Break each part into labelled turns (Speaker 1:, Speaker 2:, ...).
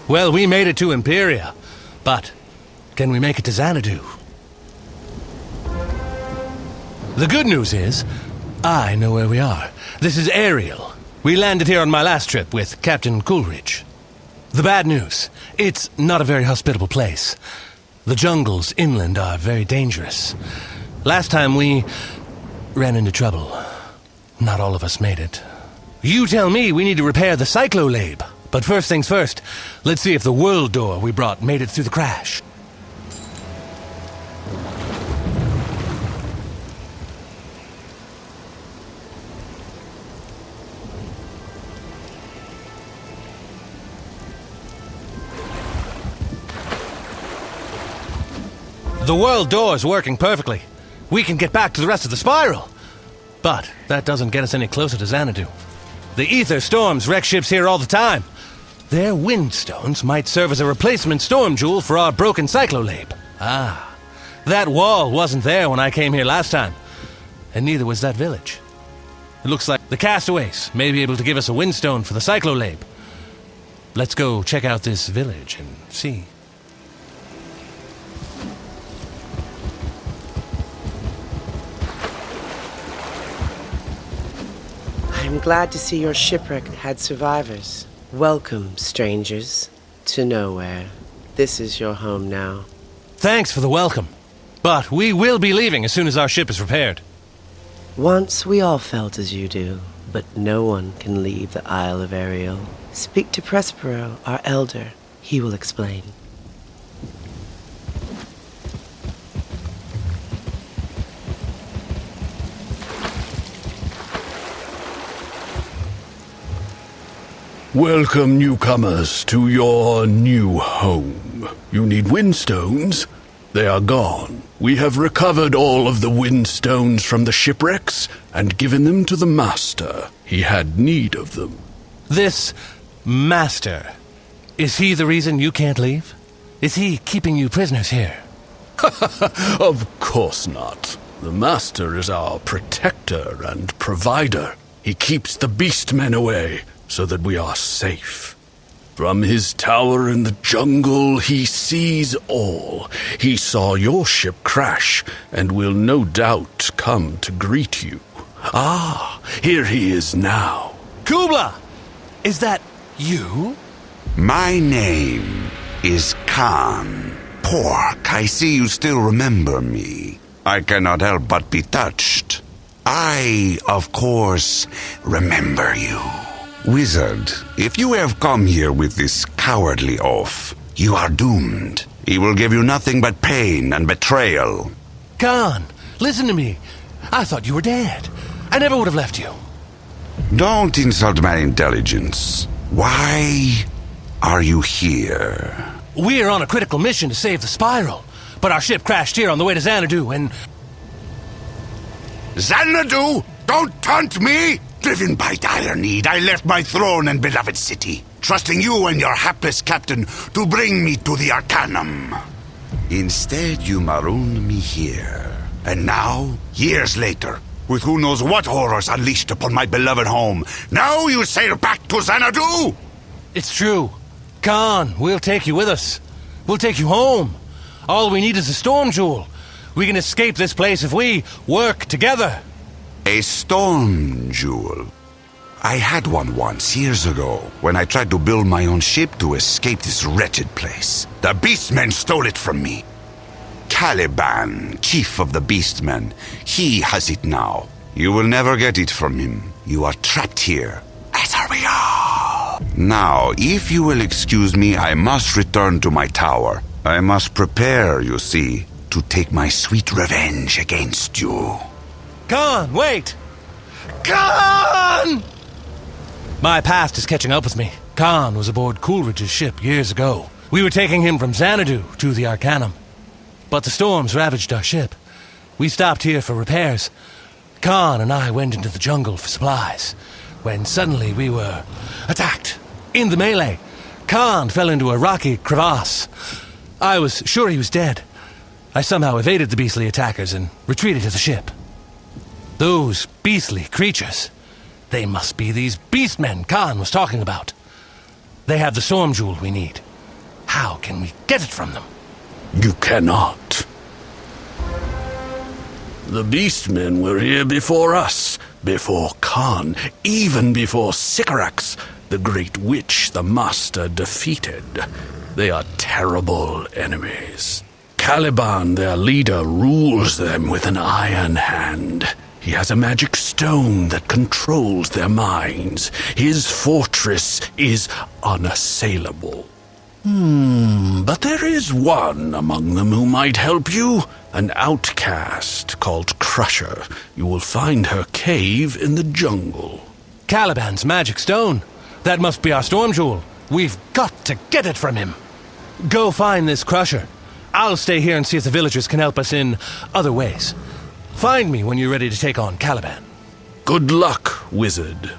Speaker 1: Well, we made it to Empyrea, but can we make it to Xanadu? The good news is, I know where we are. This is Aeriel. We landed here on my last trip with Captain Coolidge. The bad news, it's not a very hospitable place. The jungles inland are very dangerous. Last time we ran into trouble. Not all of us made it. You tell me we need to repair the cyclolabe. But first things first, let's see if the world door we brought made it through the crash. The world door's working perfectly. We can get back to the rest of the spiral. But that doesn't get us any closer to Xanadu. The ether storms wreck ships here all the time. Their wind stones might serve as a replacement storm jewel for our broken cyclolabe. Ah, that wall wasn't there when I came here last time. And neither was that village. It looks like the castaways may be able to give us a windstone for the cyclolabe. Let's go check out this village and see.
Speaker 2: I'm glad to see your shipwreck had survivors. Welcome, strangers, to nowhere. This is your home now.
Speaker 1: Thanks for the welcome. But we will be leaving as soon as our ship is repaired.
Speaker 2: Once we all felt as you do, but no one can leave the Isle of Aeriel. Speak to Prospero, our elder. He will explain.
Speaker 3: Welcome, newcomers, to your new home. You need windstones? They are gone. We have recovered all of the windstones from the shipwrecks and given them to the master. He had need of them.
Speaker 1: This master, is he the reason you can't leave? Is he keeping you prisoners here?
Speaker 3: Of course not. The master is our protector and provider. He keeps the beastmen away, so that we are safe. From his tower in the jungle, he sees all. He saw your ship crash, and will no doubt come to greet you. Ah, here he is now.
Speaker 1: Kubla! Is that you?
Speaker 4: My name is Khan. Pork, I see you still remember me. I cannot help but be touched. I, of course, remember you. Wizard, if you have come here with this cowardly oaf, you are doomed. He will give you nothing but pain and betrayal.
Speaker 1: Khan, listen to me. I thought you were dead. I never would have left you.
Speaker 4: Don't insult my intelligence. Why are you here?
Speaker 1: We're on a critical mission to save the spiral, but our ship crashed here on the way to Xanadu, and...
Speaker 4: Xanadu? Don't taunt me! Driven by dire need, I left my throne and beloved city, trusting you and your hapless captain to bring me to the Arcanum. Instead, you marooned me here. And now, years later, with who knows what horrors unleashed upon my beloved home, now you sail back to Xanadu!
Speaker 1: It's true. Khan, we'll take you with us. We'll take you home. All we need is a storm jewel. We can escape this place if we work together.
Speaker 4: A storm jewel. I had one once, years ago, when I tried to build my own ship to escape this wretched place. The Beastmen stole it from me. Caliban, chief of the Beastmen, he has it now. You will never get it from him. You are trapped here, as are we all. Now, if you will excuse me, I must return to my tower. I must prepare, you see, to take my sweet revenge against you.
Speaker 1: Khan, wait! Khan! My past is catching up with me. Khan was aboard Coolidge's ship years ago. We were taking him from Xanadu to the Arcanum. But the storms ravaged our ship. We stopped here for repairs. Khan and I went into the jungle for supplies, when suddenly we were attacked. In the melee, Khan fell into a rocky crevasse. I was sure he was dead. I somehow evaded the beastly attackers and retreated to the ship. Those beastly creatures, they must be these beastmen Khan was talking about. They have the storm jewel we need. how can we get it from them?
Speaker 3: You cannot. The Beastmen were here before us, before Khan, even before Sycorax, the great witch the Master defeated. They are terrible enemies. Caliban, their leader, rules them with an iron hand. He has a magic stone that controls their minds. His fortress is unassailable. But there is one among them who might help you. An outcast called Crusher. You will find her cave in the jungle.
Speaker 1: Caliban's magic stone. That must be our storm jewel. We've got to get it from him. Go find this Crusher. I'll stay here and see if the villagers can help us in other ways. Find me when you're ready to take on Caliban.
Speaker 3: Good luck, wizard.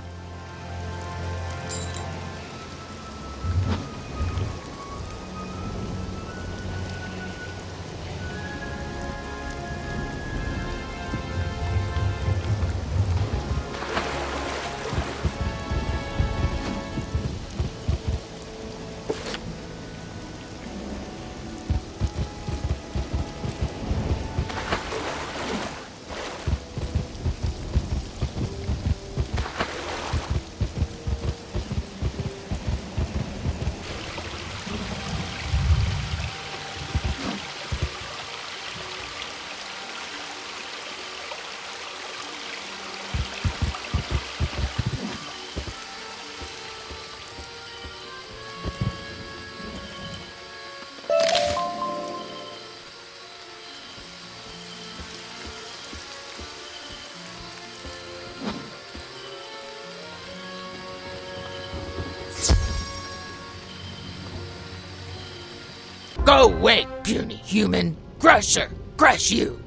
Speaker 5: Go away, puny human! Crusher! Crush you!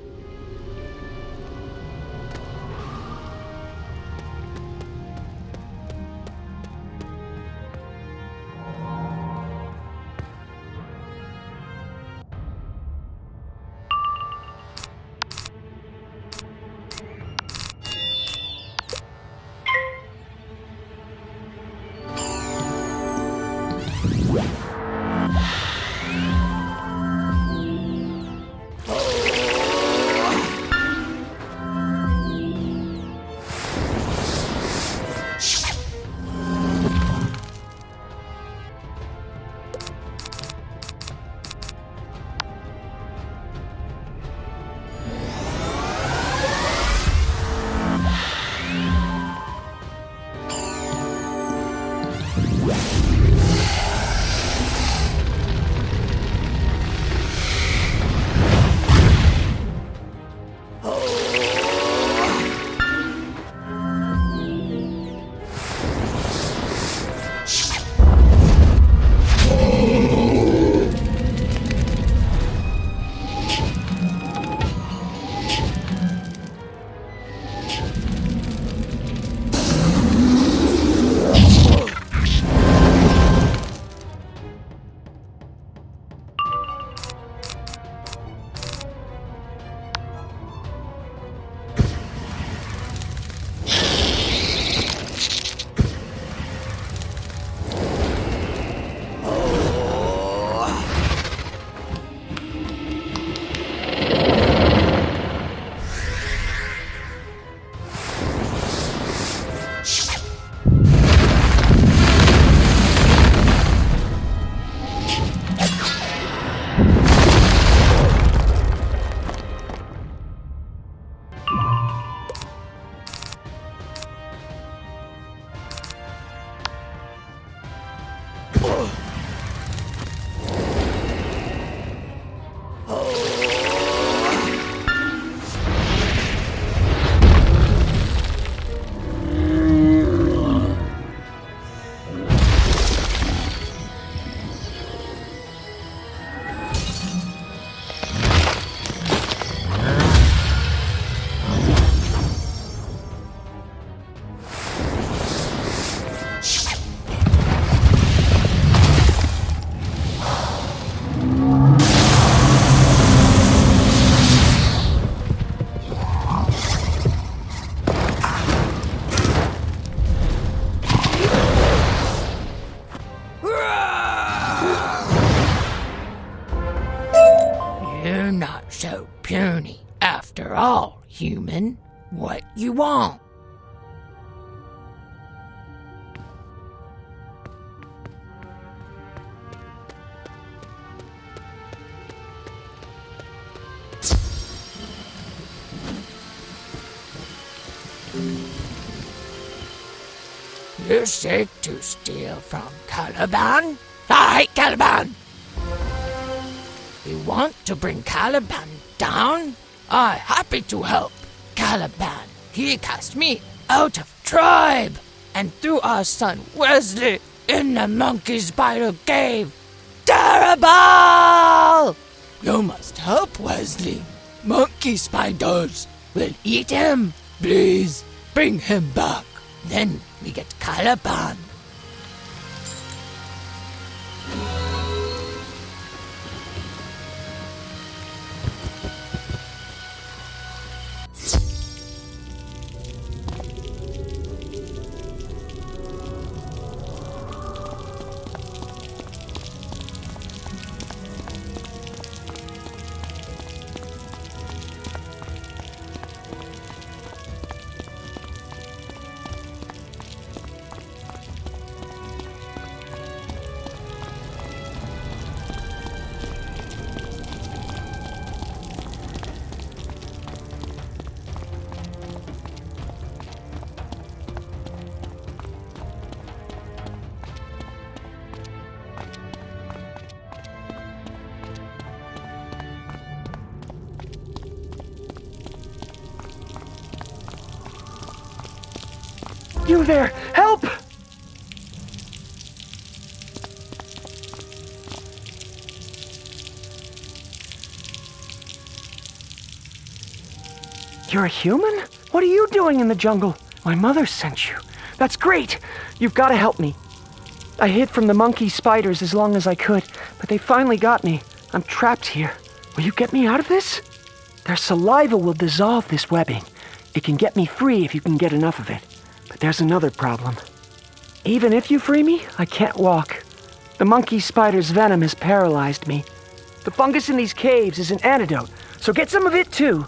Speaker 5: puny. After all, human, what you want? You seek to steal from Caliban? I hate Caliban! You want to bring Caliban down? I'm happy to help. Caliban, he cast me out of tribe and threw our son Wesley in the monkey spider cave. Terrible! You must help Wesley. Monkey spiders will eat him. Please, bring him back. Then we get Caliban.
Speaker 6: You there! Help! You're a human? What are you doing in the jungle? My mother sent you. That's great! You've got to help me. I hid from the monkey spiders as long as I could, but they finally got me. I'm trapped here. Will you get me out of this? Their saliva will dissolve this webbing. It can get me free if you can get enough of it. But there's another problem. Even if you free me, I can't walk. The monkey spider's venom has paralyzed me. The fungus in these caves is an antidote, so get some of it too.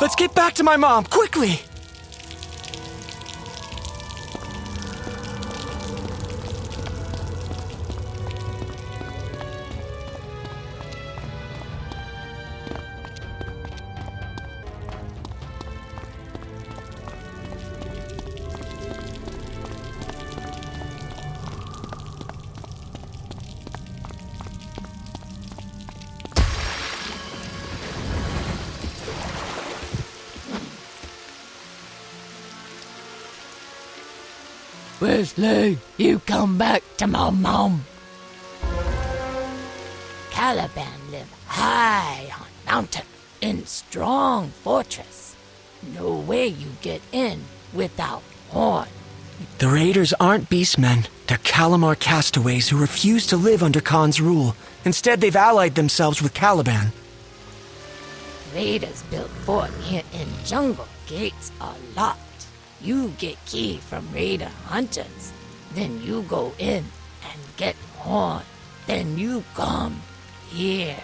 Speaker 6: Let's get back to my mom, quickly!
Speaker 5: Wesley, you come back to my mom. Caliban live high on mountain in strong fortress. No way you get in without horn.
Speaker 6: The raiders aren't beastmen. They're Calamar castaways who refuse to live under Khan's rule. Instead, they've allied themselves with Caliban.
Speaker 5: Raiders built fort here in jungle. Gates are locked. You get key from raider hunters. Then you go in and get horn. Then you come here.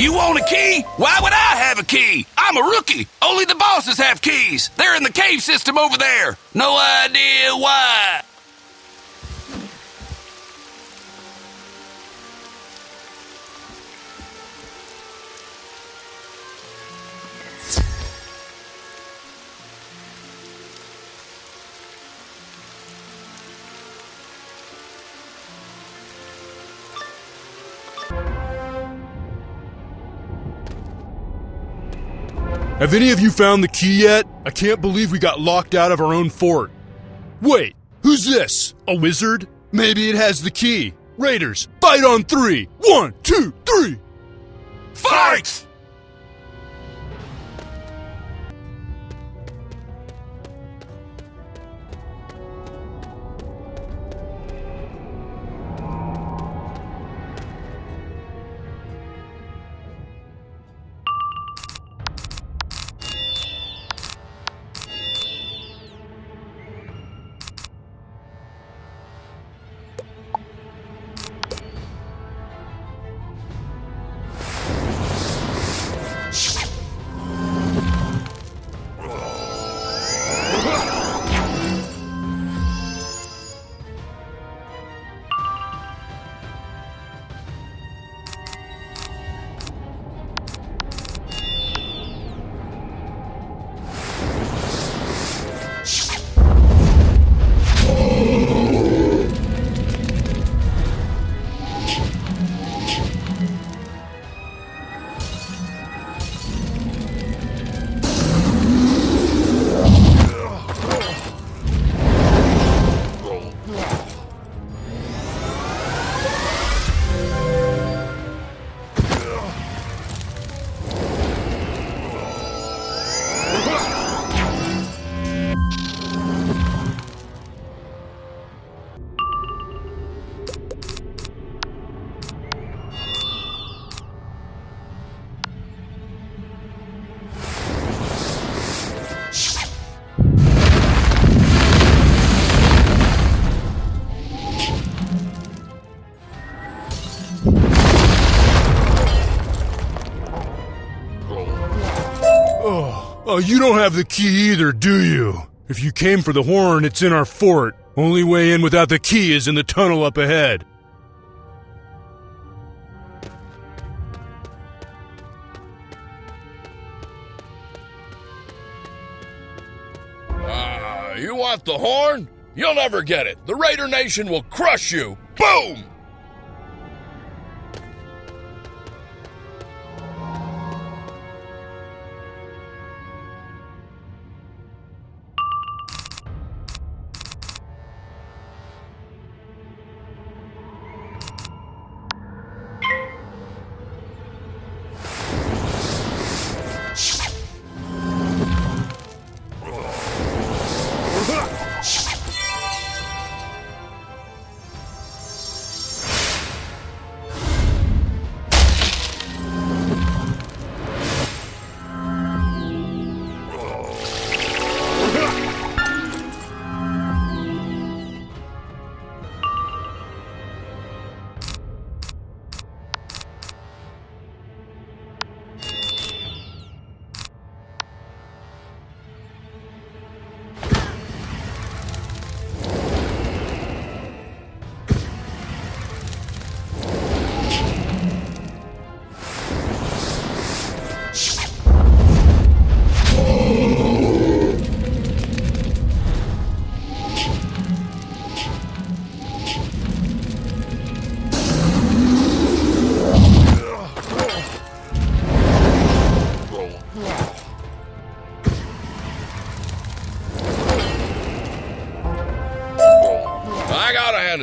Speaker 4: You want a key? Why would I have a key? I'm a rookie. Only the bosses have keys. They're in the cave system over there. No idea why.
Speaker 7: Have any of you found the key yet? I can't believe we got locked out of our own fort. Wait, who's this? A wizard? Maybe it has the key. Raiders, fight on 3. 1, 2, 3.
Speaker 4: Fight!
Speaker 7: Oh, you don't have the key either, do you? If you came for the horn, it's in our fort. Only way in without the key is in the tunnel up ahead.
Speaker 3: You want the horn? You'll never get it. The Raider Nation will crush you. Boom!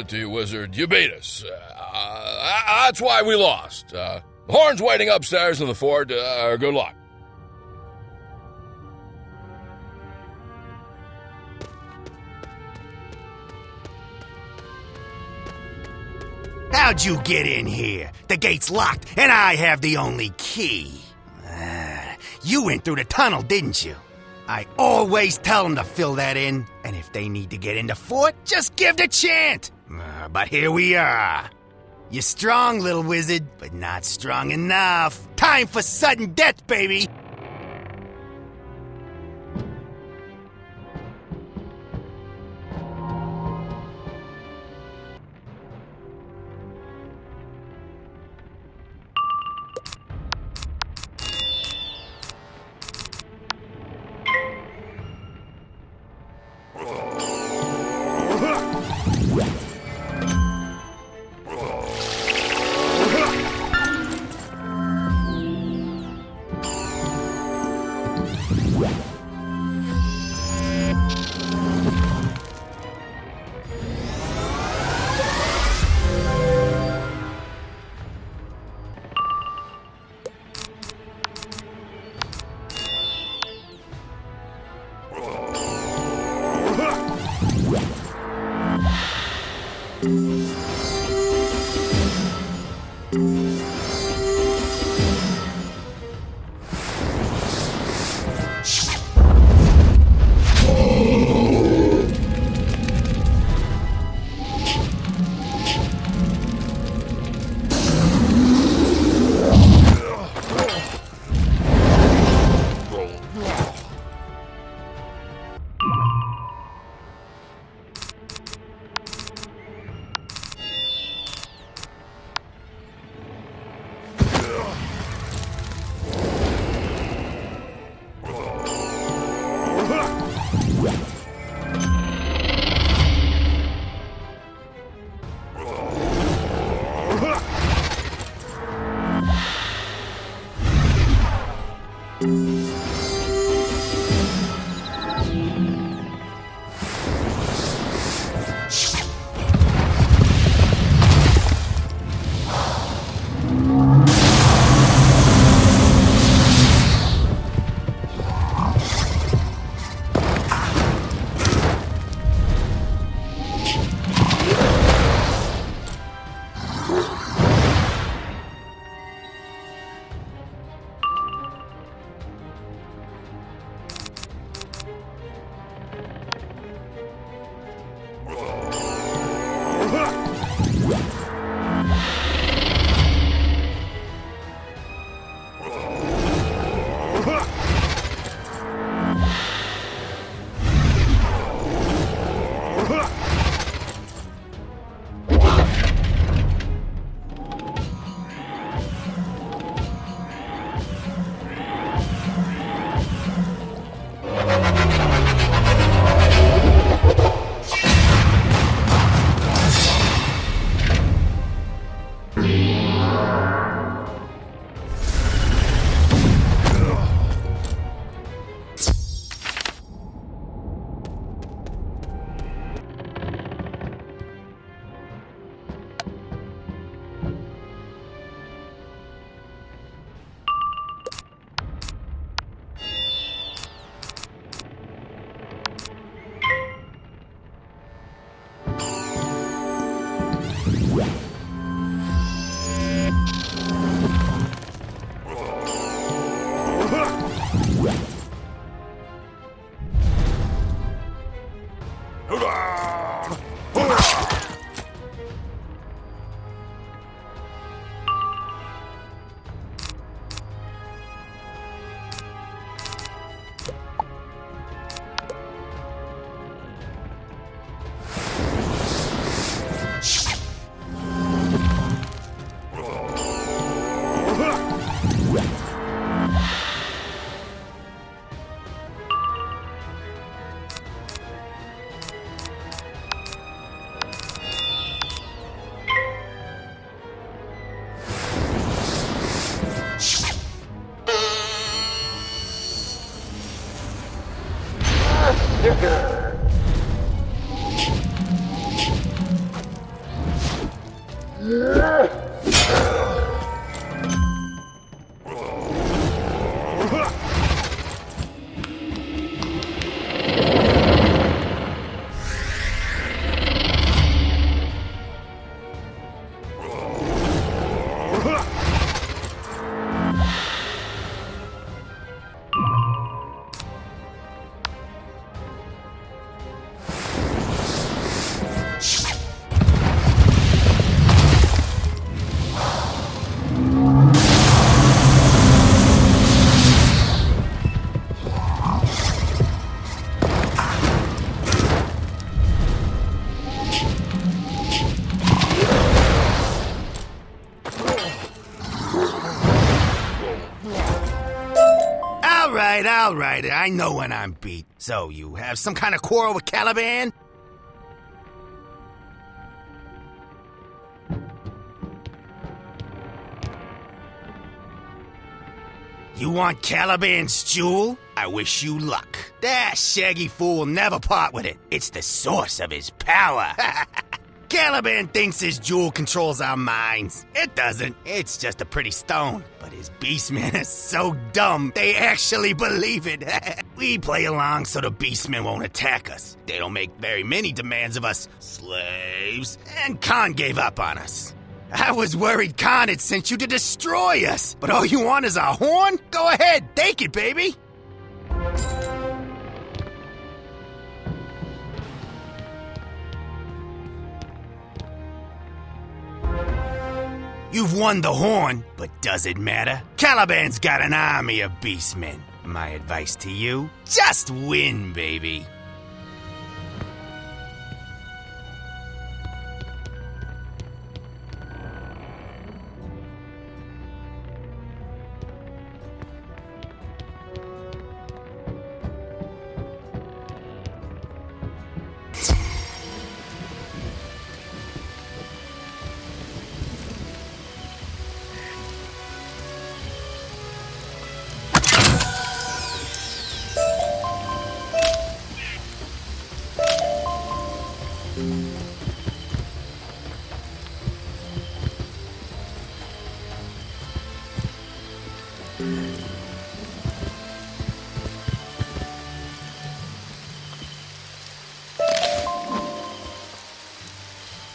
Speaker 3: To you, Wizard. You beat us. That's why we lost. The horn's waiting upstairs in the fort. Good luck.
Speaker 8: How'd you get in here? The gate's locked, and I have the only key. You went through the tunnel, didn't you? I always tell them to fill that in, and if they need to get in the fort, just give the chant. But here we are. You're strong, little wizard, but not strong enough. Time for sudden death, baby! All right, I know when I'm beat. So, you have some kind of quarrel with Caliban? You want Caliban's jewel? I wish you luck. That shaggy fool will never part with it. It's the source of his power. Caliban thinks his jewel controls our minds. It doesn't. It's just a pretty stone. But his beastmen are so dumb, they actually believe it. We play along so the beastmen won't attack us. They don't make very many demands of us slaves. And Khan gave up on us. I was worried Khan had sent you to destroy us. But all you want is our horn? Go ahead, take it, baby. You've won the horn, but does it matter? Caliban's got an army of beastmen. My advice to you, just win, baby.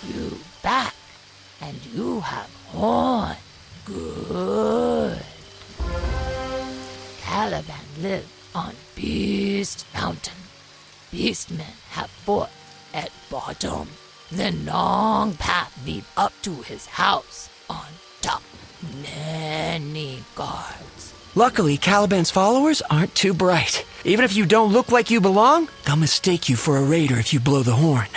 Speaker 5: You back, and you have horn. Good. Caliban lived on Beast Mountain. Beastmen have fought at bottom. The long path lead up to his house on top. Many guards.
Speaker 6: Luckily, Caliban's followers aren't too bright. Even if you don't look like you belong, they'll mistake you for a raider if you blow the horn.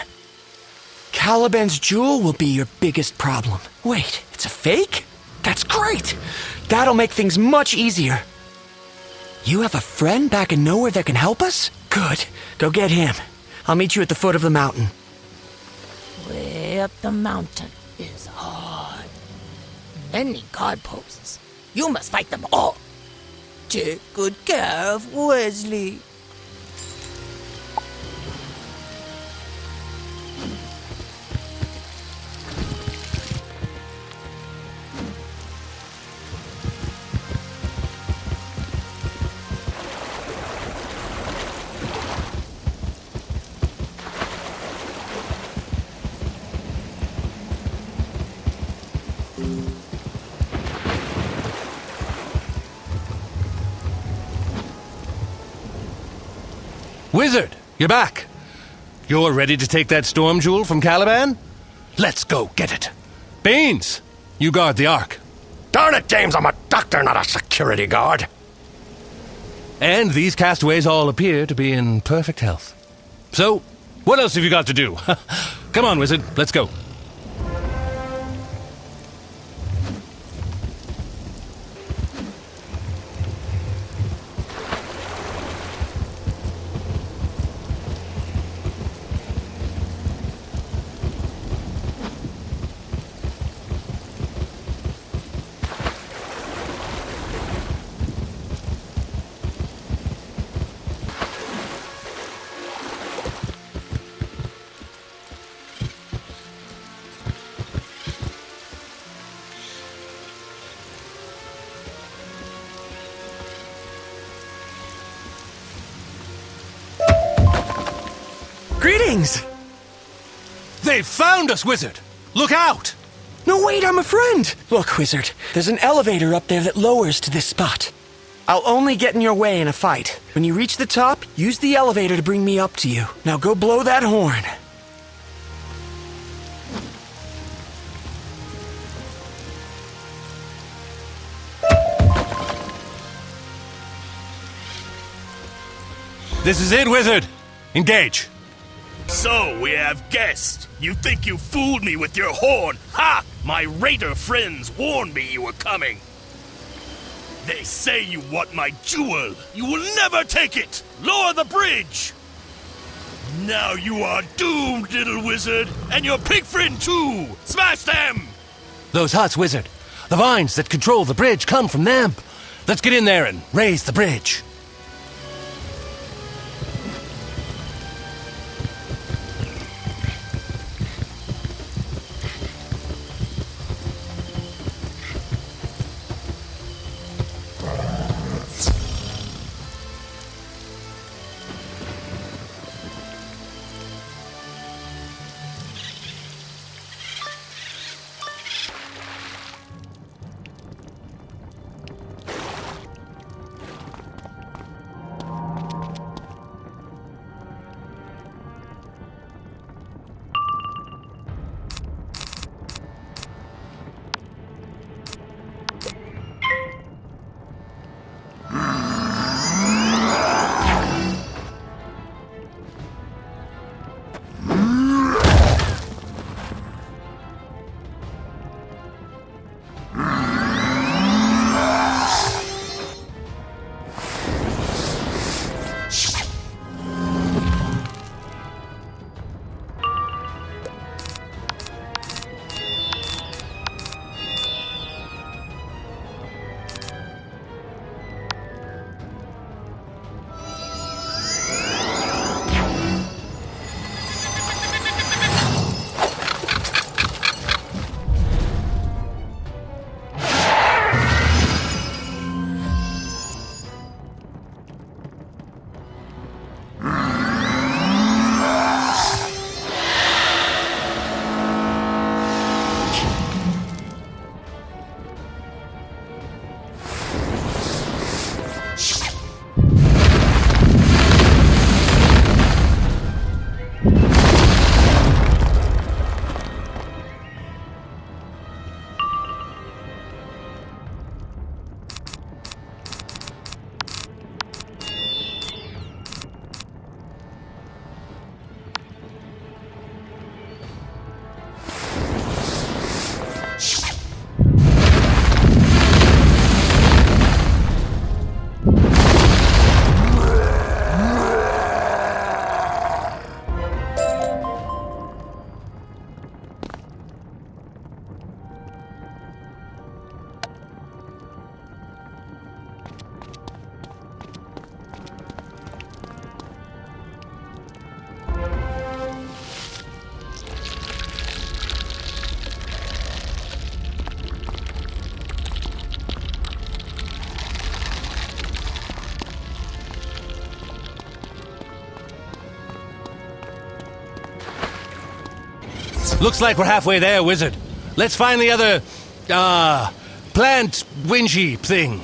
Speaker 6: Caliban's jewel will be your biggest problem. Wait, it's a fake? That's great! That'll make things much easier. You have a friend back in nowhere that can help us? Good. Go get him. I'll meet you at the foot of the mountain.
Speaker 5: Way up the mountain is hard. any guardposts. You must fight them all. Take good care of Wesley.
Speaker 1: Wizard, you're back. You're ready to take that storm jewel from Caliban? Let's go get it. Beans, you guard the Ark.
Speaker 9: Darn it, James, I'm a doctor, not a security guard.
Speaker 1: And these castaways all appear to be in perfect health. So, what else have you got to do? Come on, Wizard, let's go.
Speaker 6: Greetings!
Speaker 1: They found us, Wizard! Look out!
Speaker 6: No, wait, I'm a friend! Look, Wizard, there's an elevator up there that lowers to this spot. I'll only get in your way in a fight. When you reach the top, use the elevator to bring me up to you. Now go blow that horn.
Speaker 1: This is it, Wizard! Engage!
Speaker 7: So, we have guests. You think you fooled me with your horn? Ha! My raider friends warned me you were coming. They say you want my jewel. You will never take it. Lower the bridge. Now you are doomed, little wizard. And your pig friend, too. Smash them!
Speaker 1: Those huts, Wizard. The vines that control the bridge come from them. Let's get in there and raise the bridge. Looks like we're halfway there, Wizard. Let's find the other, plant wingy thing.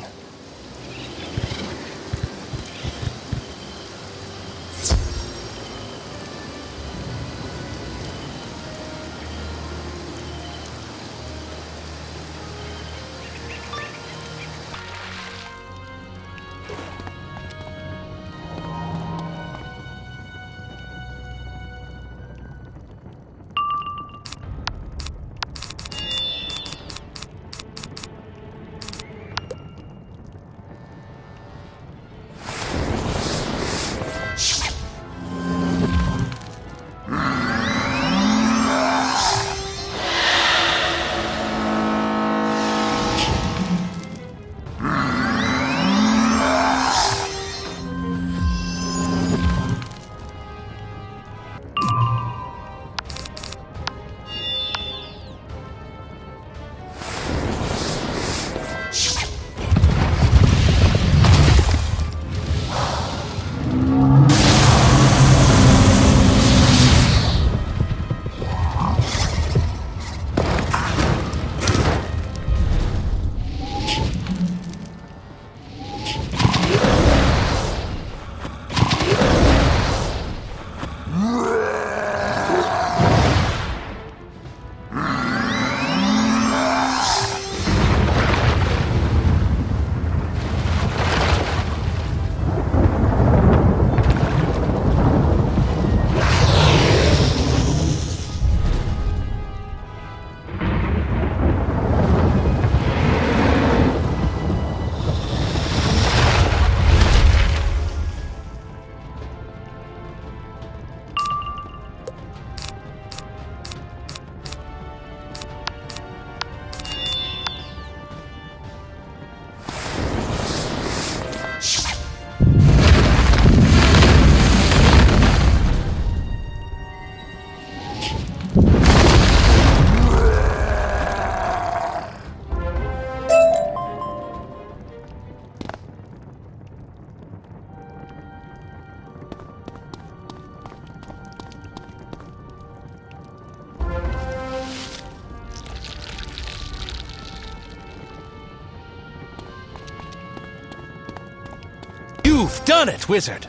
Speaker 1: You've done it, Wizard!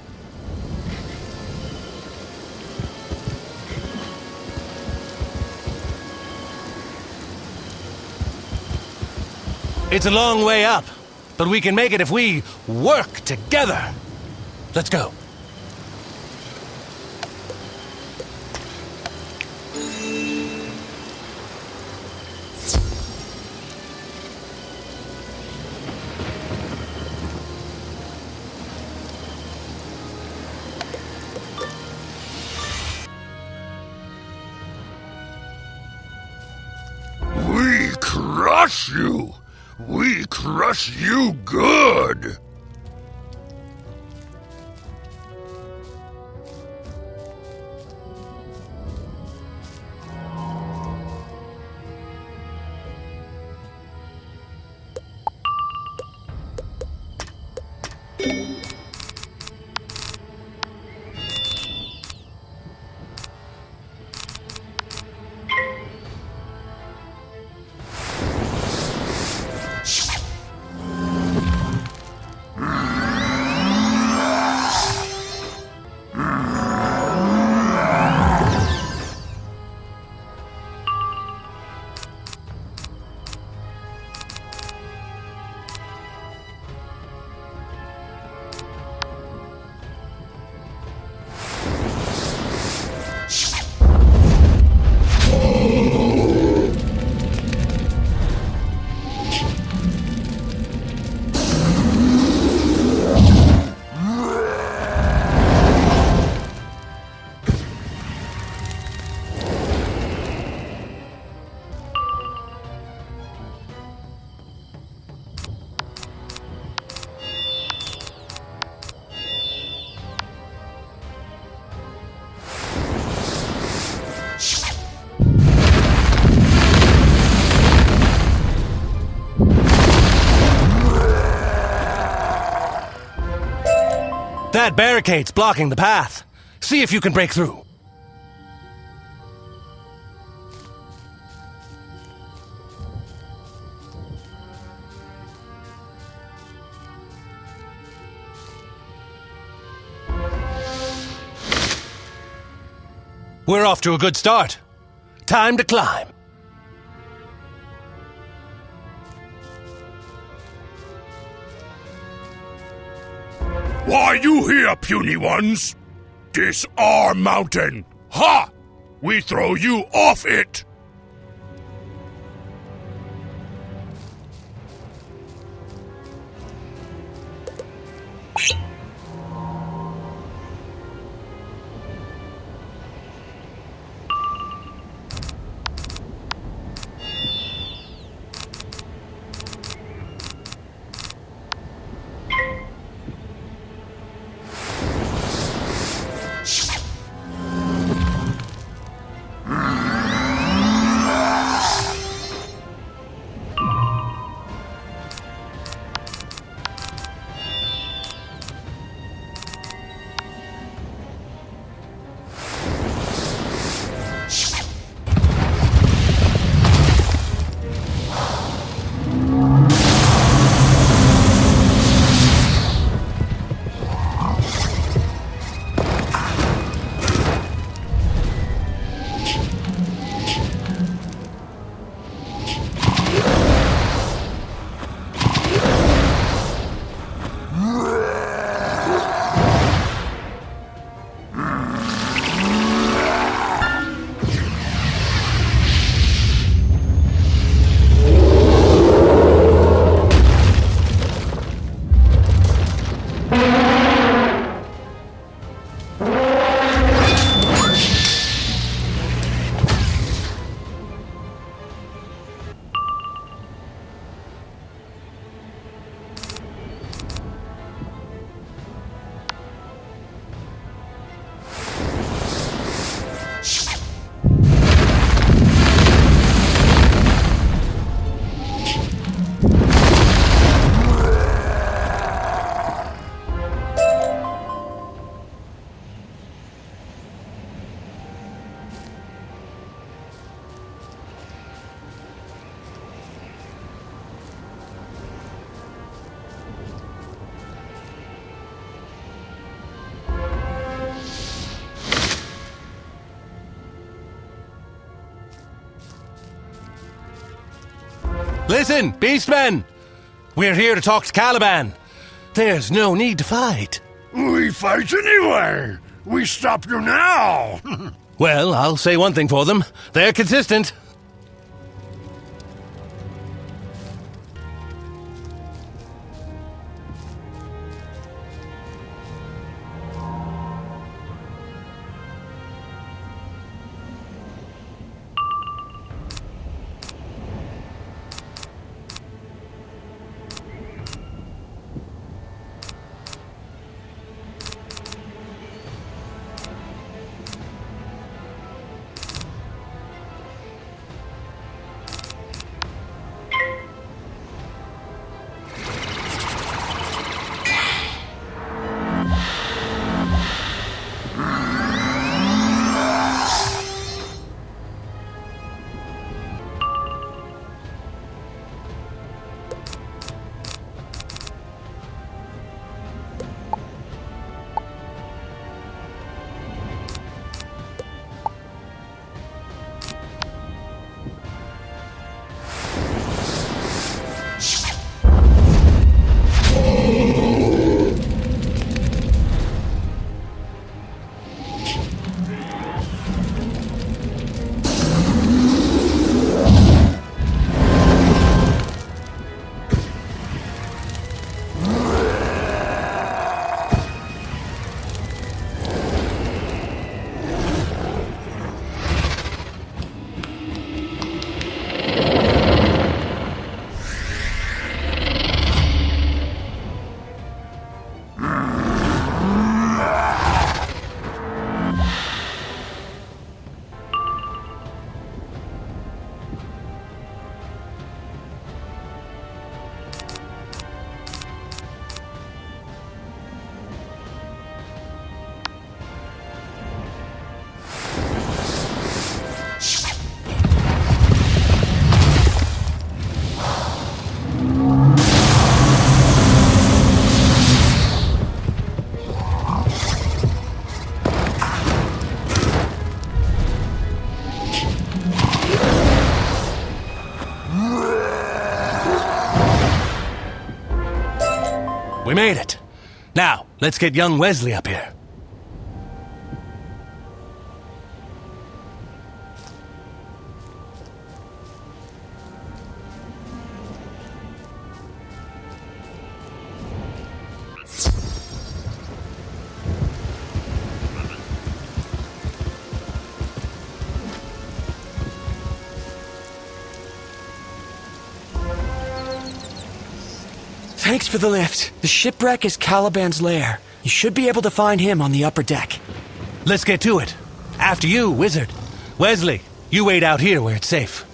Speaker 1: It's a long way up, but we can make it if we work together. Let's go.
Speaker 4: We crush you! We crush you good!
Speaker 1: That barricade's blocking the path. See if you can break through. We're off to a good start. Time to climb.
Speaker 7: Why you here, puny ones? This our mountain. Ha! We throw you off it.
Speaker 1: Listen, beastmen! We're here to talk to Caliban. There's no need to fight.
Speaker 7: We fight anyway. We stop you now.
Speaker 1: Well, I'll say one thing for them. They're consistent. We made it. Now, let's get young Wesley up here.
Speaker 10: Thanks for the lift. The shipwreck is Caliban's lair. You should be able to find him on the upper deck.
Speaker 1: Let's get to it. After you, Wizard. Wesley, you wait out here where it's safe.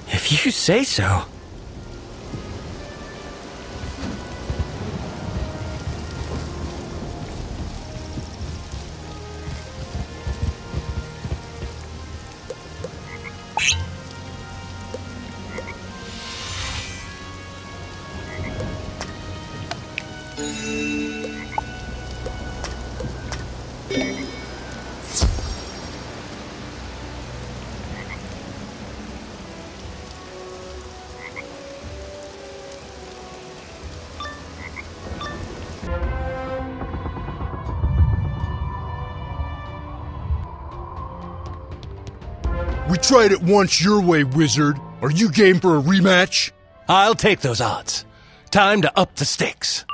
Speaker 10: If you say so.
Speaker 7: We tried it once your way, Wizard. Are you game for a rematch?
Speaker 1: I'll take those odds. Time to up the stakes.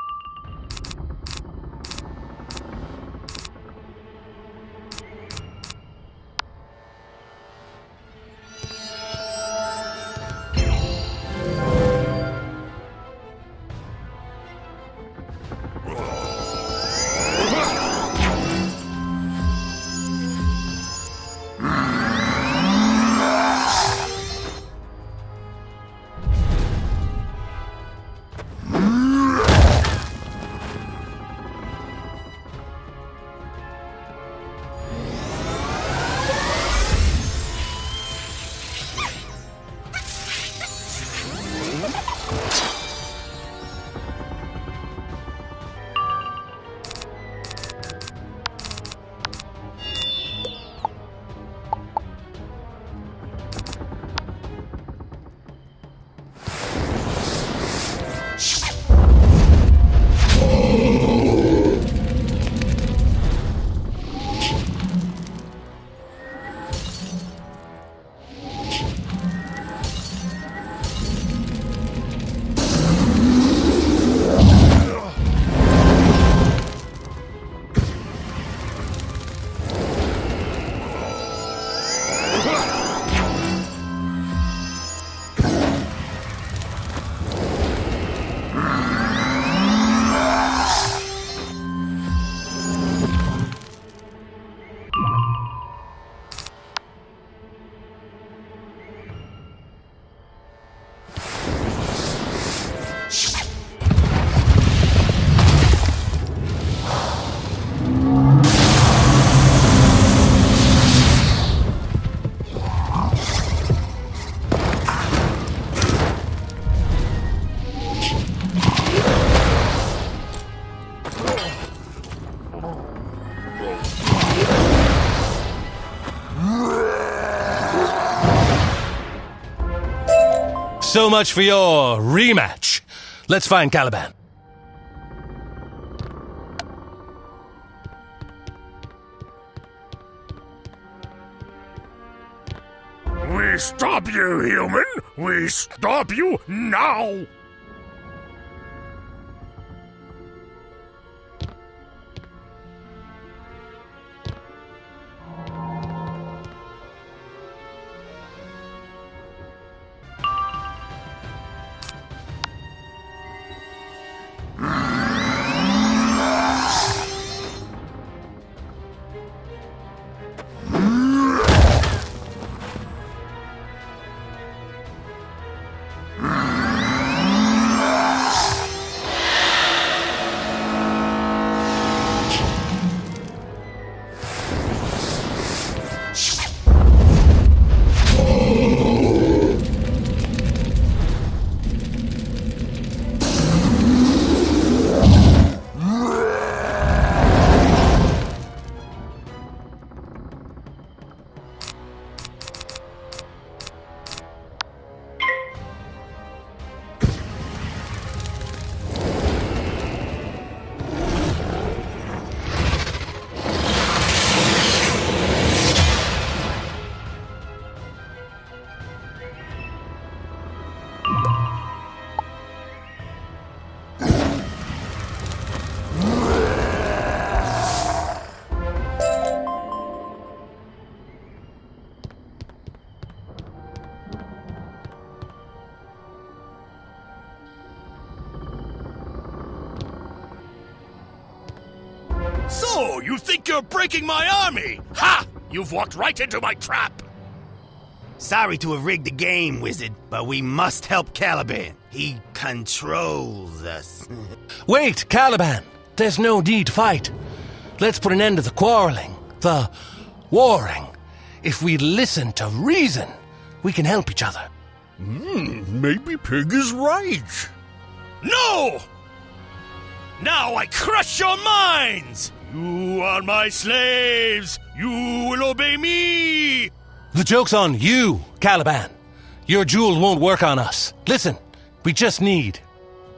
Speaker 1: So much for your rematch. Let's find Caliban.
Speaker 9: We stop you, human! We stop you now! So, you think you're breaking my army? Ha! You've walked right into my trap!
Speaker 8: Sorry to have rigged the game, Wizard, but we must help Caliban. He controls us.
Speaker 1: Wait, Caliban! There's no need to fight. Let's put an end to the quarreling, the warring. If we listen to reason, we can help each other.
Speaker 9: Maybe Pig is right. No! Now I crush your minds! You are my slaves! You will obey me!
Speaker 1: The joke's on you, Caliban. Your jewel won't work on us. Listen, we just need...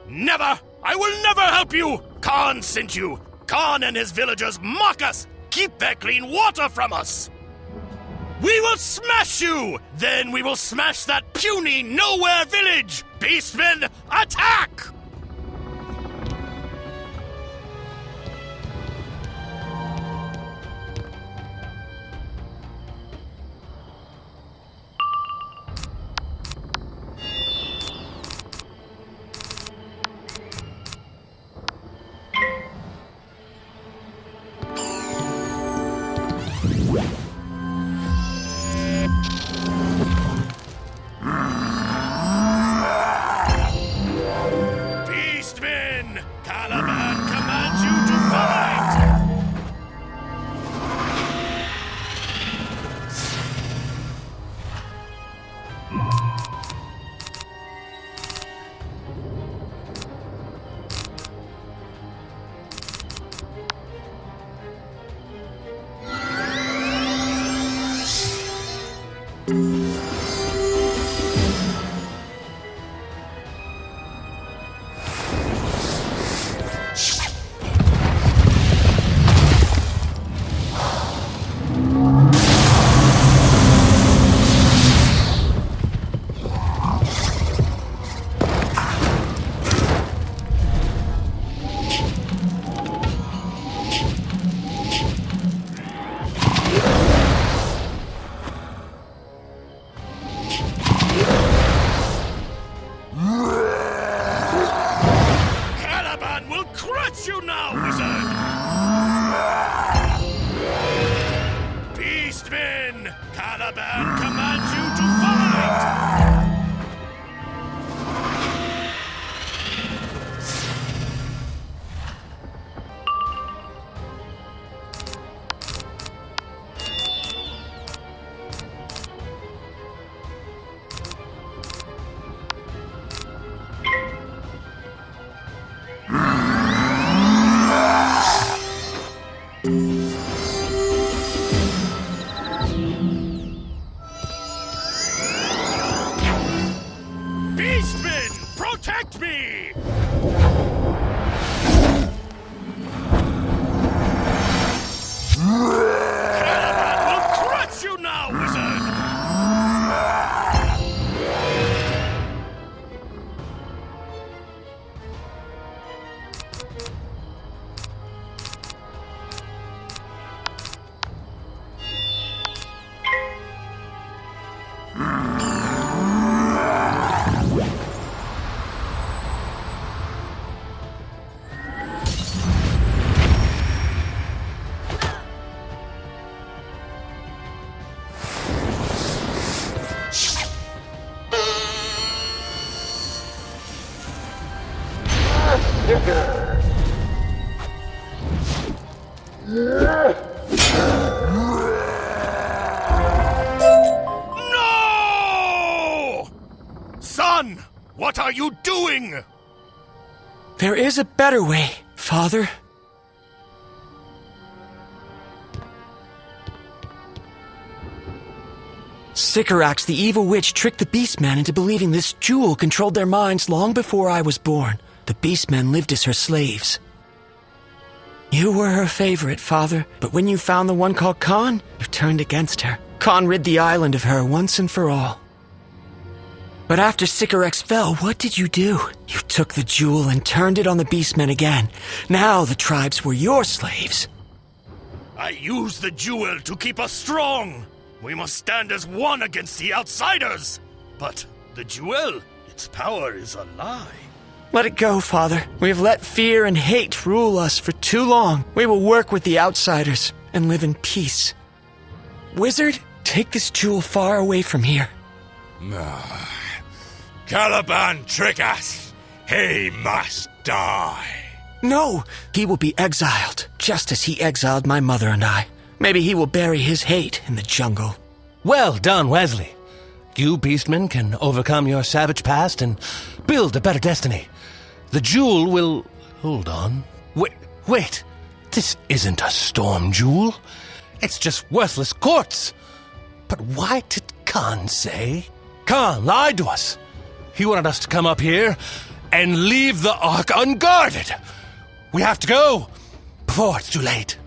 Speaker 9: Never! I will never help you! Khan sent you! Khan and his villagers mock us! Keep their clean water from us! We will smash you! Then we will smash that puny nowhere village! Beastmen, attack! Beastmen! Caliban commands you to fight! Caliban will crush you now, wizard! Beastmen! Caliban commands you to fight! Beastmen, protect me! Caliban will crush you now, wizard! No! Son, what are you doing?
Speaker 10: There is a better way, Father. Sycorax, the evil witch, tricked the Beastmen into believing this jewel controlled their minds long before I was born. The Beastmen lived as her slaves. You were her favorite, Father, but when you found the one called Khan, you turned against her. Khan rid the island of her once and for all. But after Sycorax fell, what did you do? You took the jewel and turned it on the Beastmen again. Now the tribes were your slaves.
Speaker 9: I used the jewel to keep us strong. We must stand as one against the outsiders. But the jewel, its power is a lie.
Speaker 10: Let it go, Father. We have let fear and hate rule us for too long. We will work with the outsiders and live in peace. Wizard, take this jewel far away from here.
Speaker 9: Caliban trick us. He must die.
Speaker 10: No, he will be exiled, just as he exiled my mother and I. Maybe he will bury his hate in the jungle.
Speaker 1: Well done, Wesley. You beastmen can overcome your savage past and build a better destiny. The jewel will... Hold on. Wait. This isn't a storm jewel. It's just worthless quartz. But why did Khan say? Khan lied to us. He wanted us to come up here and leave the Ark unguarded. We have to go before it's too late.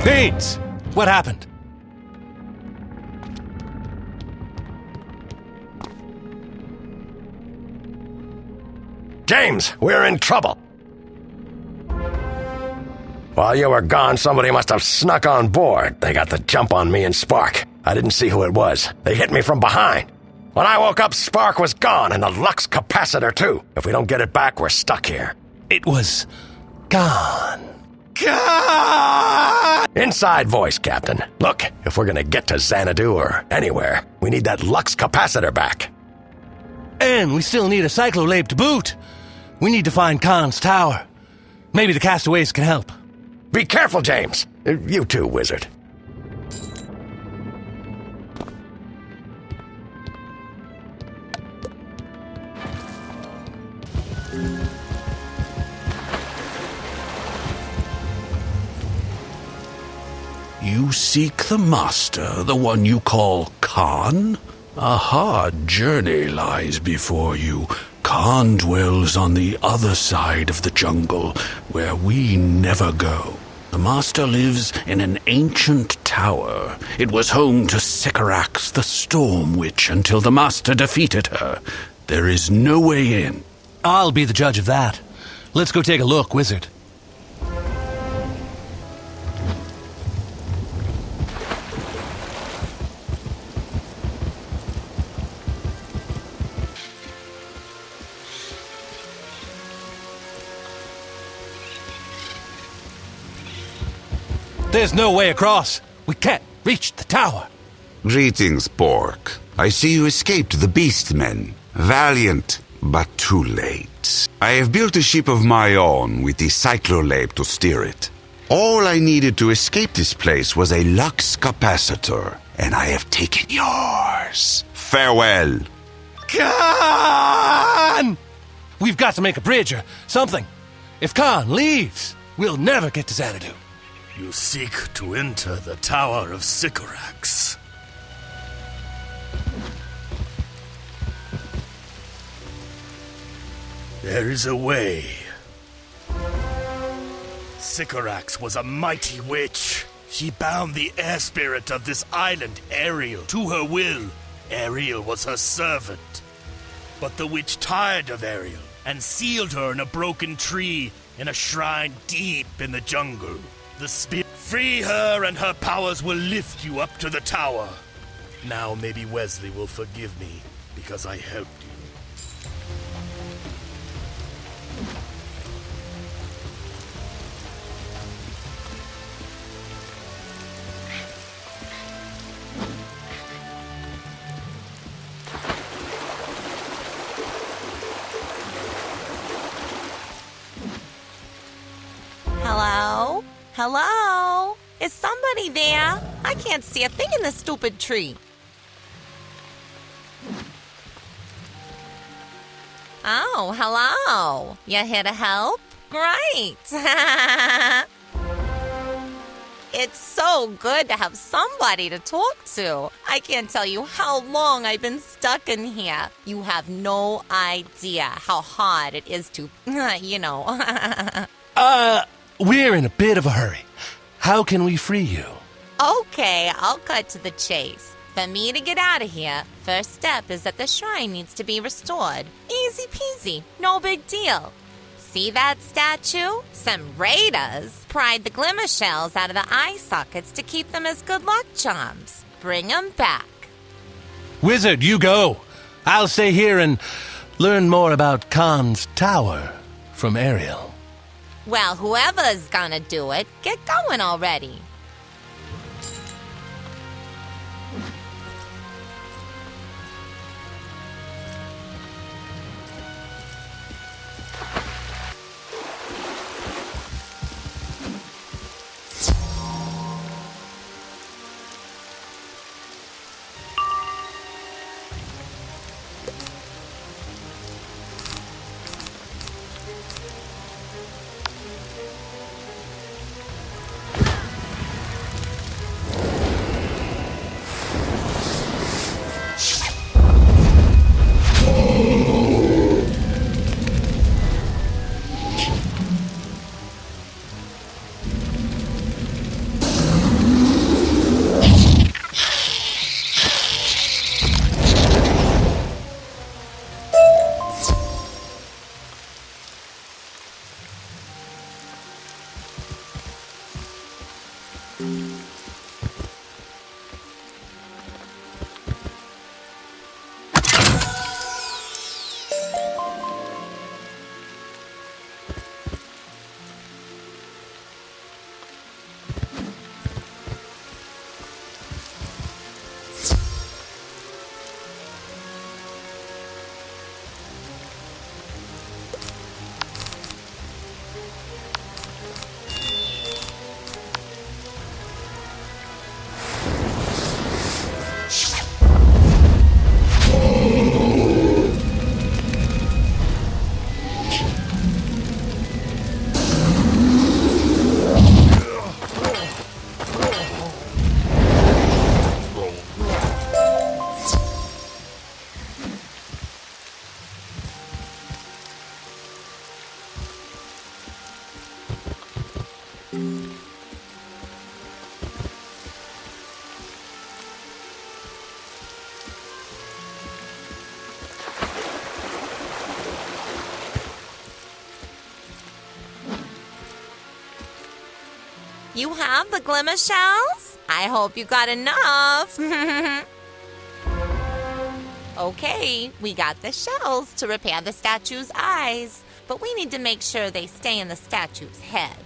Speaker 1: Bates! What happened?
Speaker 11: James, we're in trouble. While you were gone, somebody must have snuck on board. They got the jump on me and Spark. I didn't see who it was. They hit me from behind. When I woke up, Spark was gone, and the Lux capacitor, too. If we don't get it back, we're stuck here.
Speaker 1: It was gone.
Speaker 11: God! Inside voice, Captain. Look, if we're gonna get to Xanadu or anywhere, we need that Lux capacitor back.
Speaker 1: And we still need a cyclolape to boot. We need to find Khan's tower. Maybe the castaways can help.
Speaker 11: Be careful, James. You too, Wizard.
Speaker 3: You seek the master, the one you call Khan? A hard journey lies before you. Khan dwells on the other side of the jungle, where we never go. The master lives in an ancient tower. It was home to Sycorax, the Storm Witch, until the master defeated her. There is no way in.
Speaker 1: I'll be the judge of that. Let's go take a look, Wizard. There's no way across. We can't reach the tower.
Speaker 4: Greetings, Pork. I see you escaped the Beastmen. Valiant, but too late. I have built a ship of my own with the cyclolape to steer it. All I needed to escape this place was a Lux capacitor, and I have taken yours. Farewell.
Speaker 1: Khan! We've got to make a bridge or something. If Khan leaves, we'll never get to Xanadu.
Speaker 9: You seek to enter the Tower of Sycorax. There is a way. Sycorax was a mighty witch. She bound the air spirit of this island, Aeriel, to her will. Aeriel was her servant. But the witch tired of Aeriel and sealed her in a broken tree in a shrine deep in the jungle. The spirit, free her and her powers will lift you up to the tower. Now maybe Wesley will forgive me because I helped you.
Speaker 12: Hello? Hello? Is somebody there? I can't see a thing in this stupid tree. Oh, hello. You here to help? Great. It's so good to have somebody to talk to. I can't tell you how long I've been stuck in here. You have no idea how hard it is to, you know.
Speaker 1: We're in a bit of a hurry. How can we free you?
Speaker 12: Okay, I'll cut to the chase. For me to get out of here, first step is that the shrine needs to be restored. Easy peasy, no big deal. See that statue? Some raiders pried the glimmer shells out of the eye sockets to keep them as good luck charms. Bring them back.
Speaker 1: Wizard, you go. I'll stay here and learn more about Khan's tower from Aeriel.
Speaker 12: Well, whoever's gonna do it, get going already. You have the glimmer shells? I hope you got enough. Okay, we got the shells to repair the statue's eyes, but we need to make sure they stay in the statue's head.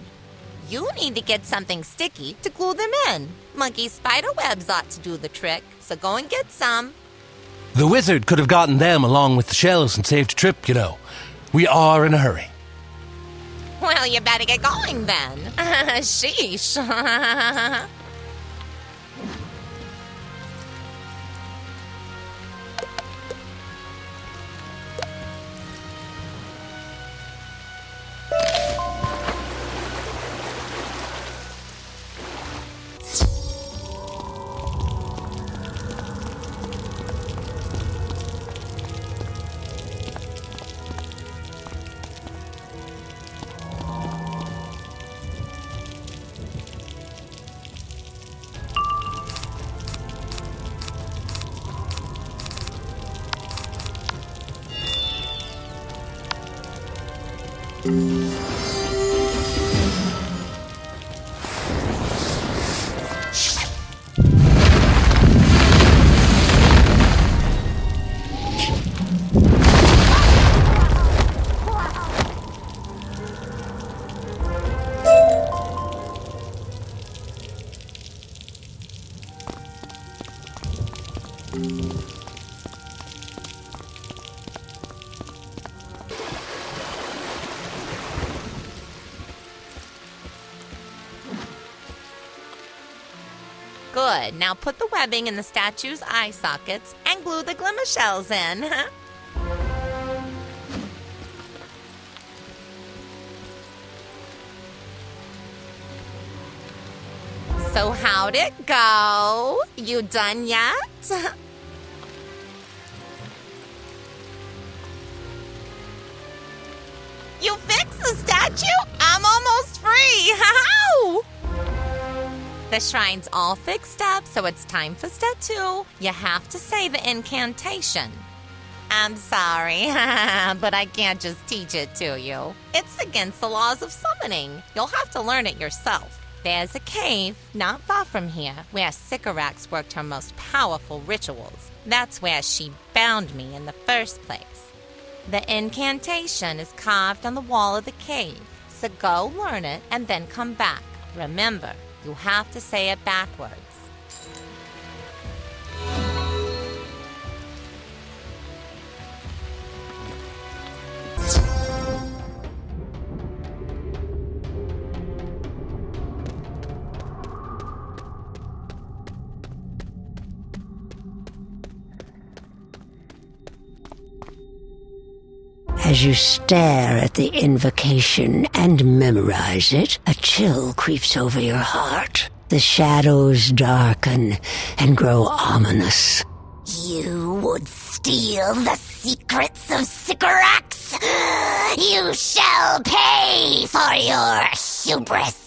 Speaker 12: You need to get something sticky to glue them in. Monkey spider webs ought to do the trick, so go and get some.
Speaker 1: The wizard could have gotten them along with the shells and saved a trip, you know. We are in a hurry.
Speaker 12: Well, you better get going then. Sheesh. Good. Now put the webbing in the statue's eye sockets and glue the glimmer shells in. So how'd it go? You done yet? You fixed the statue? I'm almost free! How? The shrine's all fixed up, so it's time for step 2. You have to say the incantation. I'm sorry, but I can't just teach it to you. It's against the laws of summoning. You'll have to learn it yourself. There's a cave not far from here where Sycorax worked her most powerful rituals. That's where she bound me in the first place. The incantation is carved on the wall of the cave, so go learn it and then come back. Remember, you have to say it backwards.
Speaker 13: As you stare at the invocation and memorize it, a chill creeps over your heart. The shadows darken and grow ominous.
Speaker 14: You would steal the secrets of Sycorax? You shall pay for your hubris!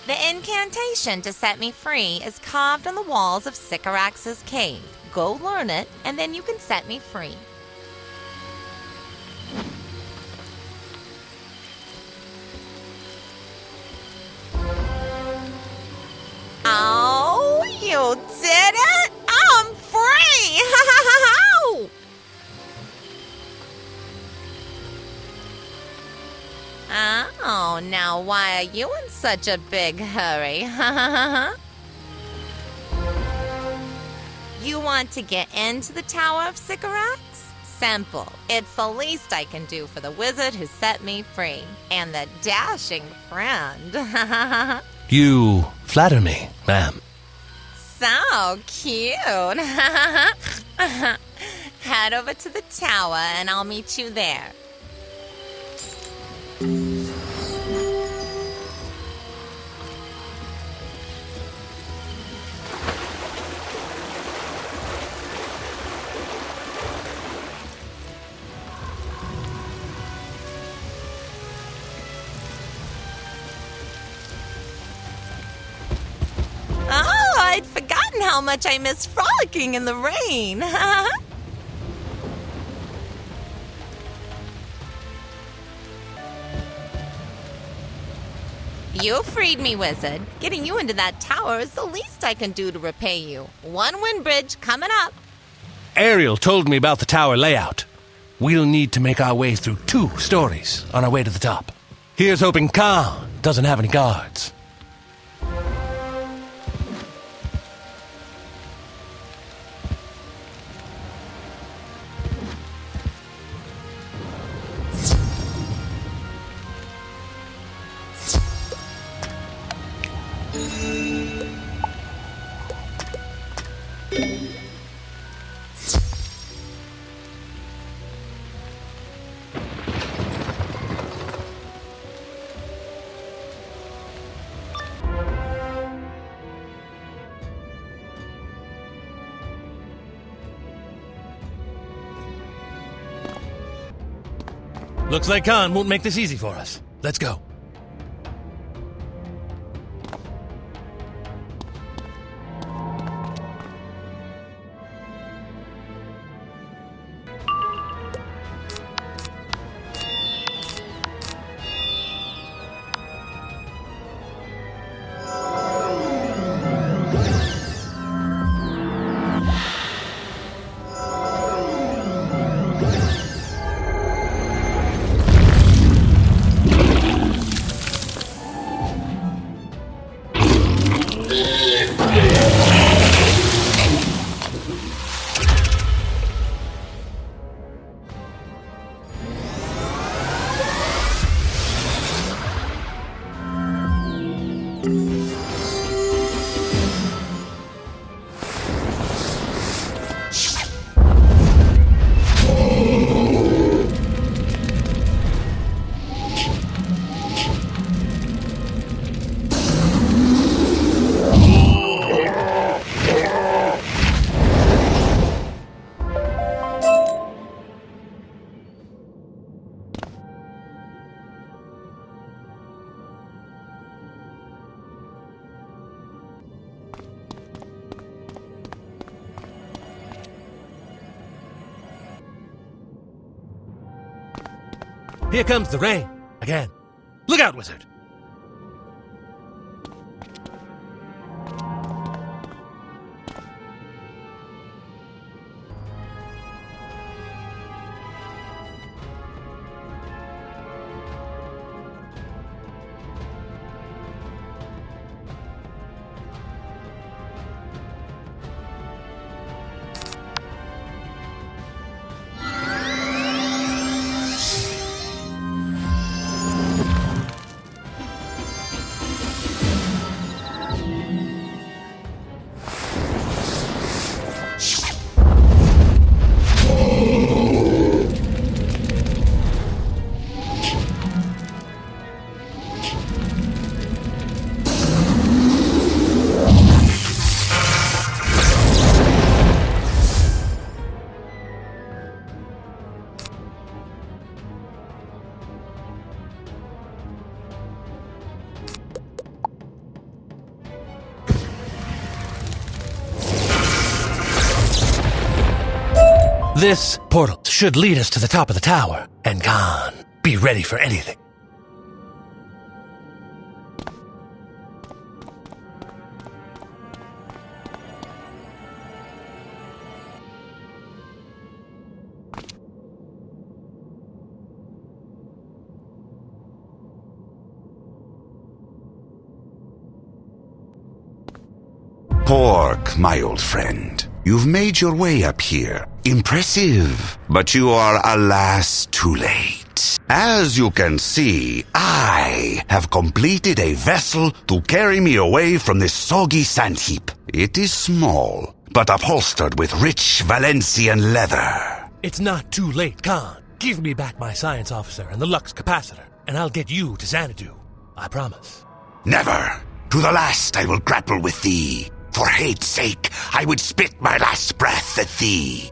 Speaker 12: The incantation to set me free is carved on the walls of Sycorax's cave. Go learn it, and then you can set me free. Oh, you did it! I'm free! Oh, now why are you in such a big hurry? You want to get into the Tower of Sycorax? Simple. It's the least I can do for the wizard who set me free. And the dashing friend.
Speaker 1: You flatter me, ma'am.
Speaker 12: So cute. Head over to the tower and I'll meet you there. Oh, I'd forgotten how how much I miss frolicking in the rain. You freed me, Wizard. Getting you into that tower is the least I can do to repay you. One wind bridge coming up.
Speaker 1: Aeriel told me about the tower layout. We'll need to make our way through 2 stories on our way to the top. Here's hoping Khan doesn't have any guards. Looks like Khan won't make this easy for us. Let's go. Here comes the rain. Again. Look out, Wizard! This portal should lead us to the top of the tower. And Khan, be ready for anything.
Speaker 4: Pork, my old friend. You've made your way up here. Impressive. But you are, alas, too late. As you can see, I have completed a vessel to carry me away from this soggy sand heap. It is small, but upholstered with rich Valencian leather.
Speaker 1: It's not too late, Khan. Give me back my science officer and the Lux capacitor, and I'll get you to Xanadu. I promise.
Speaker 4: Never. To the last I will grapple with thee. For hate's sake, I would spit my last breath at thee.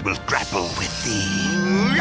Speaker 4: will grapple with thee.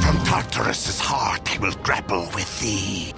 Speaker 4: From Tartarus's heart I will grapple with thee.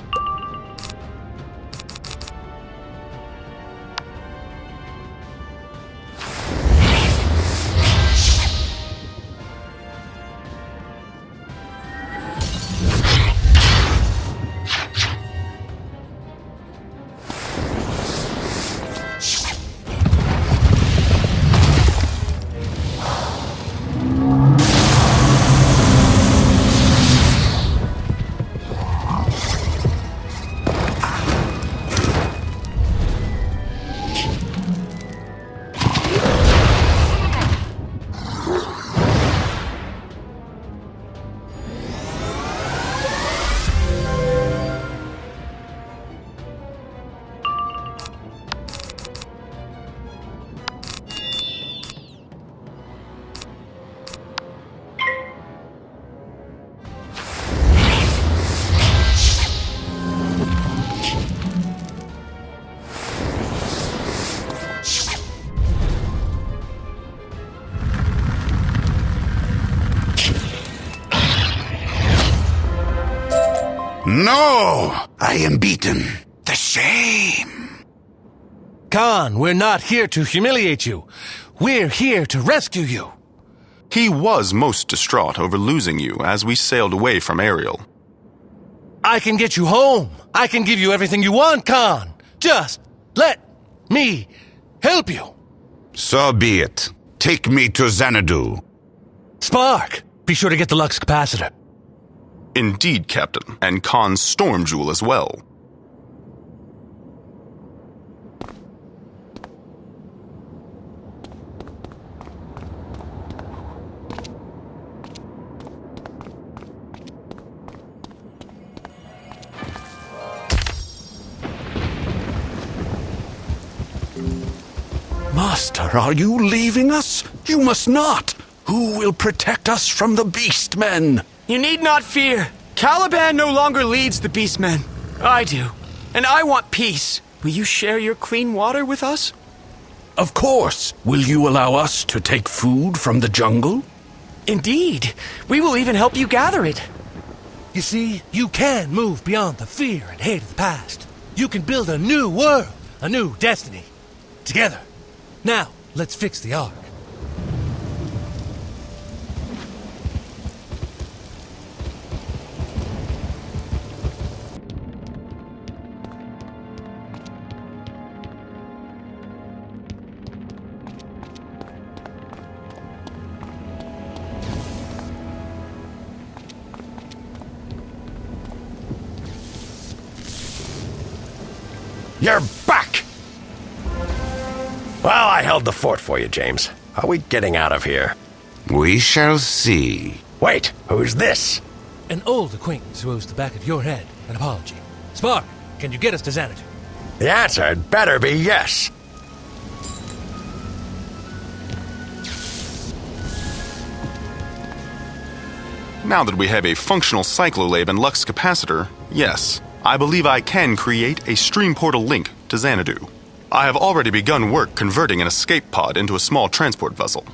Speaker 4: No! I am beaten. The shame!
Speaker 1: Khan, we're not here to humiliate you. We're here to rescue you.
Speaker 15: He was most distraught over losing you as we sailed away from Aeriel.
Speaker 1: I can get you home. I can give you everything you want, Khan. Just let me help you.
Speaker 4: So be it. Take me to Xanadu.
Speaker 1: Spark, be sure to get the Lux capacitor.
Speaker 15: Indeed, Captain, and Khan's storm jewel as well.
Speaker 3: Master, are you leaving us? You must not! Who will protect us from the Beastmen?
Speaker 10: You need not fear. Caliban no longer leads the Beastmen. I do. And I want peace. Will you share your clean water with us?
Speaker 3: Of course. Will you allow us to take food from the jungle?
Speaker 10: Indeed. We will even help you gather it.
Speaker 1: You see, you can move beyond the fear and hate of the past. You can build a new world, a new destiny. Together. Now, let's fix the Ark.
Speaker 11: You're back! Well, I held the fort for you, James. How are we getting out of here?
Speaker 4: We shall see.
Speaker 11: Wait, who's this?
Speaker 1: An old acquaintance who owes the back of your head an apology. Spark, can you get us to Xanadu?
Speaker 11: The answer had better be yes.
Speaker 15: Now that we have a functional cyclolab and lux capacitor, yes, I believe I can create a stream portal link to Xanadu. I have already begun work converting an escape pod into a small transport vessel.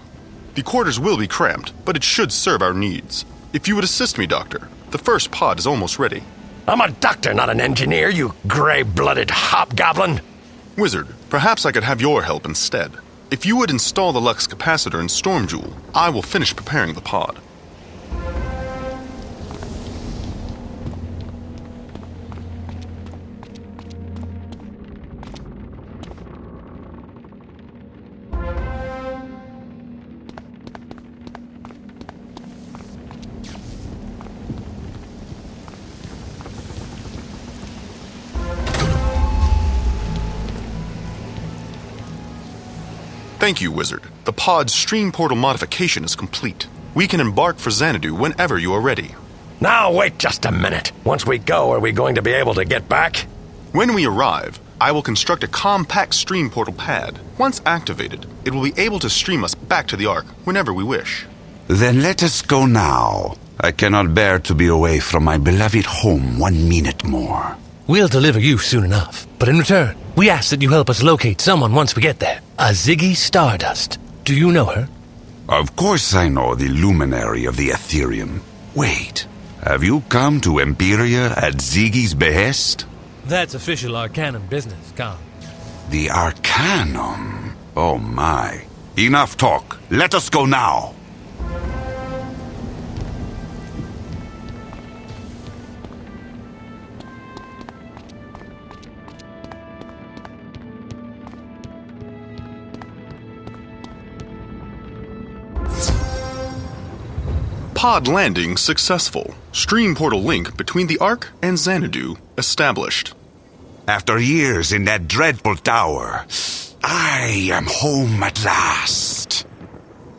Speaker 15: The quarters will be cramped, but it should serve our needs. If you would assist me, Doctor, the first pod is almost ready.
Speaker 11: I'm a doctor, not an engineer, you gray-blooded hobgoblin.
Speaker 15: Wizard, perhaps I could have your help instead. If you would install the lux capacitor and storm jewel, I will finish preparing the pod. Thank you, Wizard. The pod's stream portal modification is complete. We can embark for Xanadu whenever you are ready.
Speaker 11: Now wait just a minute. Once we go, are we going to be able to get back?
Speaker 15: When we arrive, I will construct a compact stream portal pad. Once activated, it will be able to stream us back to the Ark whenever we wish.
Speaker 4: Then let us go now. I cannot bear to be away from my beloved home 1 minute more.
Speaker 1: We'll deliver you soon enough, but in return, we ask that you help us locate someone once we get there. A Ziggy Stardust. Do you know her?
Speaker 4: Of course I know the luminary of the Ethereum. Wait, have you come to Empyrea at Ziggy's behest?
Speaker 1: That's official Arcanum business, Khan.
Speaker 4: The Arcanum? Oh my. Enough talk. Let us go now.
Speaker 15: Pod landing successful. Stream portal link between the Ark and Xanadu established.
Speaker 4: After years in that dreadful tower, I am home at last.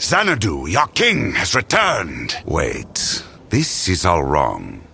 Speaker 4: Xanadu, your king, has returned. Wait, this is all wrong.